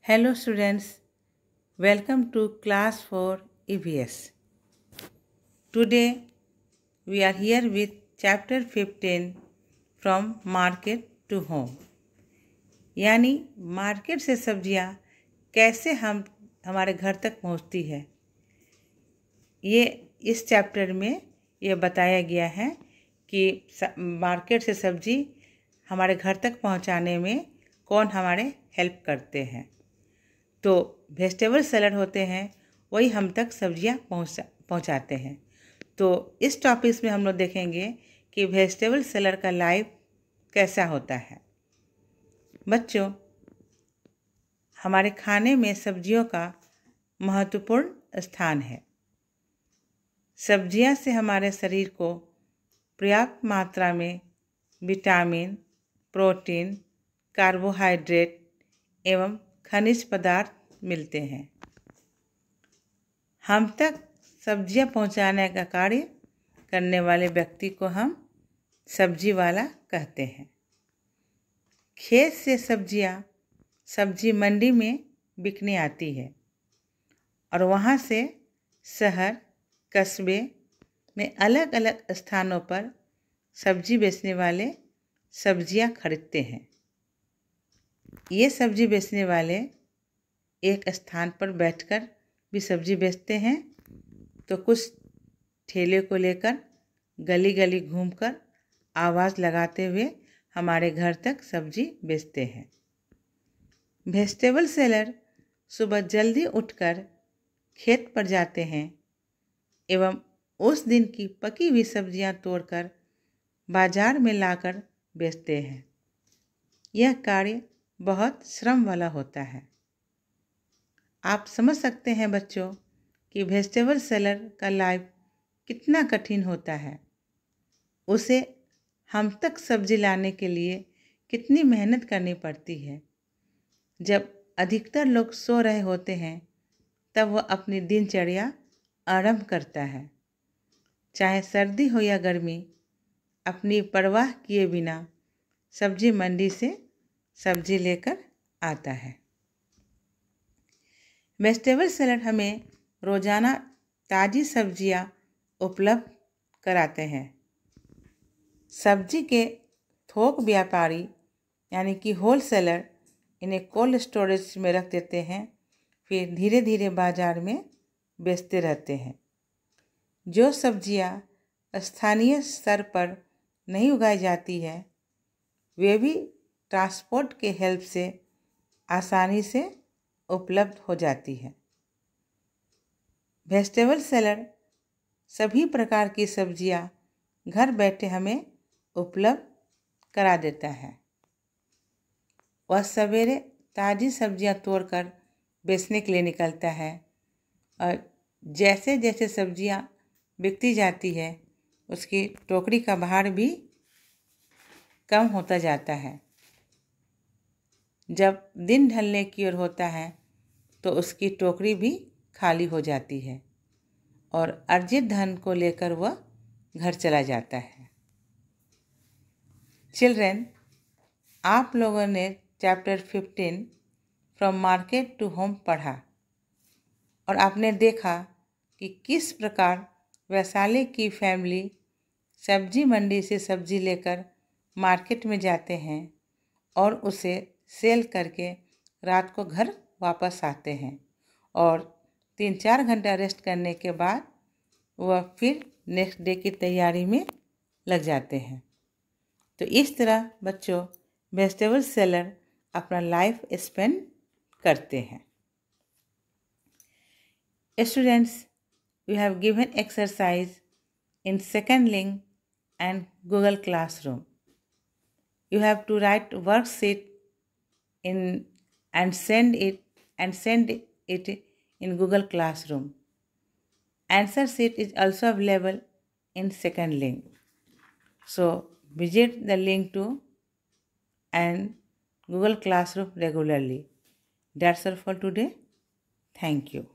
Hello students, welcome to class 4 EVS. Today we are here with chapter 15 from market to home. यानी market से सब्जियां कैसे हमारे घर तक पहुंचती है। ये इस चैप्टर में ये बताया गया है कि मार्केट से सब्जी हमारे घर तक पहुंचाने में कौन हमारे हेल्प करते हैं। तो वेजिटेबल सेलर होते हैं वही हम तक सब्जियां पहुंचाते हैं। तो इस टॉपिक में हम लोग देखेंगे कि वेजिटेबल सेलर का लाइफ कैसा होता है। बच्चों, हमारे खाने में सब्जियों का महत्वपूर्ण स्थान है। सब्जियां से हमारे शरीर को पर्याप्त मात्रा में विटामिन, प्रोटीन, कार्बोहाइड्रेट एवं खनिज पदार्थ मिलते हैं। हम तक सब्जियां पहुंचाने का कार्य करने वाले व्यक्ति को हम सब्जी वाला कहते हैं। खेत से सब्जियां सब्जी मंडी में बिकने आती है और वहां से शहर, कस्बे में अलग अलग स्थानों पर सब्जी बेचने वाले सब्जियां खरीदते हैं। ये सब्जी बेचने वाले एक स्थान पर बैठकर भी सब्जी बेचते हैं, तो कुछ ठेले को लेकर गली गली घूमकर आवाज़ लगाते हुए हमारे घर तक सब्जी बेचते हैं। वेजिटेबल सेलर सुबह जल्दी उठकर खेत पर जाते हैं एवं उस दिन की पकी हुई सब्जियां तोड़कर बाजार में लाकर बेचते हैं। यह कार्य बहुत श्रम वाला होता है। आप समझ सकते हैं बच्चों कि वेजिटेबल सेलर का लाइफ कितना कठिन होता है। उसे हम तक सब्जी लाने के लिए कितनी मेहनत करनी पड़ती है। जब अधिकतर लोग सो रहे होते हैं तब वह अपनी दिनचर्या आरंभ करता है। चाहे सर्दी हो या गर्मी, अपनी परवाह किए बिना सब्जी मंडी से सब्जी लेकर आता है। वेजिटेबल सेलर हमें रोज़ाना ताज़ी सब्जियां उपलब्ध कराते हैं। सब्जी के थोक व्यापारी यानी कि होल सेलर इन्हें कोल्ड स्टोरेज में रख देते हैं, फिर धीरे धीरे बाज़ार में बेचते रहते हैं। जो सब्जियां स्थानीय स्तर पर नहीं उगाई जाती है वे भी ट्रांसपोर्ट के हेल्प से आसानी से उपलब्ध हो जाती है। वेजिटेबल सेलर सभी प्रकार की सब्जियां घर बैठे हमें उपलब्ध करा देता है। वह सवेरे ताज़ी सब्जियां तोड़कर बेचने के लिए निकलता है और जैसे जैसे सब्जियां बिकती जाती है उसकी टोकरी का भार भी कम होता जाता है। जब दिन ढलने की ओर होता है तो उसकी टोकरी भी खाली हो जाती है और अर्जित धन को लेकर वह घर चला जाता है। चिल्ड्रेन, आप लोगों ने chapter 15 from market to home पढ़ा और आपने देखा कि किस प्रकार वैशाली की फैमिली सब्जी मंडी से सब्जी लेकर मार्केट में जाते हैं और उसे सेल करके रात को घर वापस आते हैं और 3-4 घंटा रेस्ट करने के बाद वह फिर नेक्स्ट डे की तैयारी में लग जाते हैं। तो इस तरह बच्चों वेजिटेबल सेलर अपना लाइफ स्पेंड करते हैं। Students, we have given exercise in second link and Google Classroom. You have to write worksheet and send it in Google Classroom. Answer sheet is also available in second link. So visit the link to and Google Classroom regularly. That's all for today. Thank you.